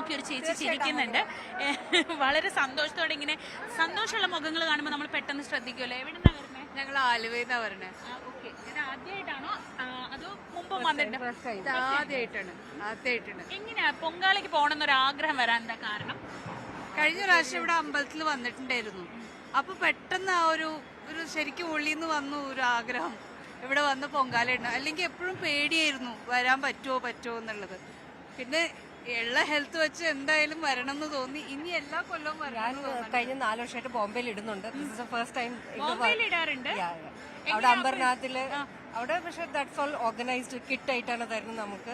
നോക്കി ഒരു ചേച്ചി ചിരിക്കുന്നുണ്ട്. വളരെ സന്തോഷത്തോടെ ഇങ്ങനെ സന്തോഷമുള്ള മുഖങ്ങൾ കാണുമ്പോൾ നമ്മൾ പെട്ടെന്ന് ശ്രദ്ധിക്കുമല്ലോ. എവിടെ നിന്നാണ് വരുന്നത്? ഞങ്ങൾ ആലുവന്നാ പറഞ്ഞത്. ഓക്കെ, ഇത് ആദ്യമായിട്ടാണോ അതോ മുമ്പും വന്നിട്ടുണ്ട്? ആദ്യമായിട്ടാണ്. എങ്ങനെയാ പൊങ്കാലയ്ക്ക് പോകണമെന്നൊരു ആഗ്രഹം വരാൻ എന്താ കാരണം? കഴിഞ്ഞ പ്രാവശ്യം ഇവിടെ അമ്പലത്തിൽ വന്നിട്ടുണ്ടായിരുന്നു. അപ്പൊ പെട്ടെന്ന് ആ ഒരു ശരിക്കും ഉള്ളിൽ നിന്ന് വന്നു ഒരു ആഗ്രഹം ഇവിടെ വന്ന് പൊങ്കാല ഇടണം. അല്ലെങ്കിൽ എപ്പോഴും പേടിയായിരുന്നു വരാൻ പറ്റുമോ എന്നുള്ളത്. പിന്നെ ഉള്ള ഹെൽത്ത് വെച്ച് എന്തായാലും വരണം എന്ന് തോന്നി. ഇനി എല്ലാ കൊല്ലവും ഞാൻ കഴിഞ്ഞ 4 വർഷമായിട്ട് ബോംബെയിൽ ഇടുന്നുണ്ട്. ഫസ്റ്റ് ടൈം ഇടാറുണ്ട്. അവിടെ അംബർനാഥില് അവിടെ പക്ഷെ ദാറ്റ്സ് ഓൾ ഓർഗനൈസ്ഡ് കിറ്റ് ആയിട്ടാണ് തരുന്നത് നമുക്ക്.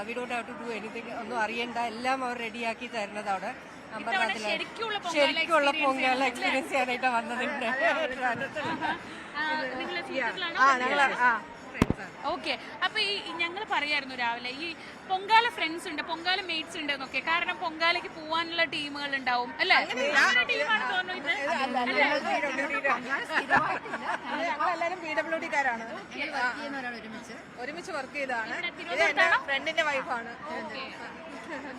We don't have to do anything, ഒന്നും അറിയണ്ട, എല്ലാം അവർ റെഡിയാക്കി തരുന്നത് അവിടെ അംബർനാഥില്. ശരിക്കുള്ള പൊങ്കാല എക്സ്പീരിയൻസ് ചെയ്യാനായിട്ടാണ് വന്നതുണ്ട്. ഓക്കെ, അപ്പൊ ഈ ഞങ്ങൾ പറയായിരുന്നു രാവിലെ ഈ പൊങ്കാല ഫ്രണ്ട്സ് ഉണ്ട്, പൊങ്കാല മേറ്റ്സ് ഉണ്ട് എന്നൊക്കെ. കാരണം പൊങ്കാലയ്ക്ക് പോവാനുള്ള ടീമുകൾ ഉണ്ടാവും അല്ലെ? ടീമാണ് തോന്നുന്നു ഇത്. ഞങ്ങളെല്ലാരും PWD-കാരാണ്. ഒരുമിച്ച് വർക്ക് ചെയ്താണ്. ഫ്രണ്ടിന്റെ വൈഫാണ്.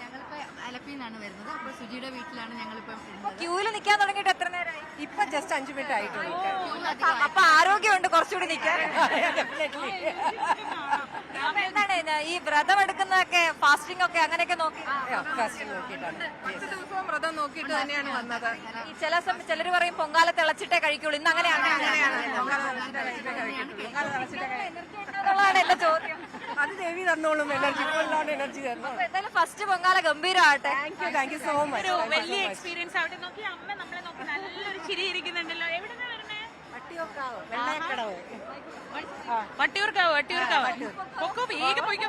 ഞങ്ങളിപ്പോ അലപ്പിന്നാണ് വരുന്നത്. അപ്പൊ സുജിയുടെ വീട്ടിലാണ് ഞങ്ങളിപ്പോ. ക്യൂവിൽ നിൽക്കാൻ തുടങ്ങിയിട്ട് എത്ര നേരമായി? ഇപ്പൊ ജസ്റ്റ് 5 മിനിറ്റ് ആയിട്ടുള്ളൂ. അപ്പൊ ആരോഗ്യമുണ്ട് കുറച്ചുകൂടി നിൽക്കാൻ. എന്താണ് ഈ വ്രതം എടുക്കുന്നതൊക്കെ, ഫാസ്റ്റിംഗ് ഒക്കെ അങ്ങനെയൊക്കെ നോക്കി നോക്കിയിട്ടാണ് 10 ദിവസവും വ്രതം നോക്കിയിട്ട് തന്നെയാണ് വന്നത്. ഈ ചിലര് പറയും പൊങ്കാല തിളച്ചിട്ടേ കഴിക്കുള്ളൂ. ഇന്ന് അങ്ങനെയാണ് എന്നുള്ളതാണ് എന്റെ ചോദ്യം. അത് ദേവി തന്നോളും എനർജി, എനർജി തന്നോളും. അപ്പൊ എന്തായാലും ഫസ്റ്റ് പൊങ്കാല ഗംഭീരമാവട്ടെ. Thank you so much. ഒരു വലിയ എക്സ്പീരിയൻസ് ആവട്ടെ. നോക്കി അമ്മ നമ്മളെ നോക്കി നല്ലൊരു ചിരി ഇരിക്കുന്നുണ്ടല്ലോ. എവിടെ നിന്നാ വരുന്നേ? വെള്ളക്കടവ്. വട്ടിയൂർക്കാവ്. പൊക്കോ, വേഗം പോയിക്കോ.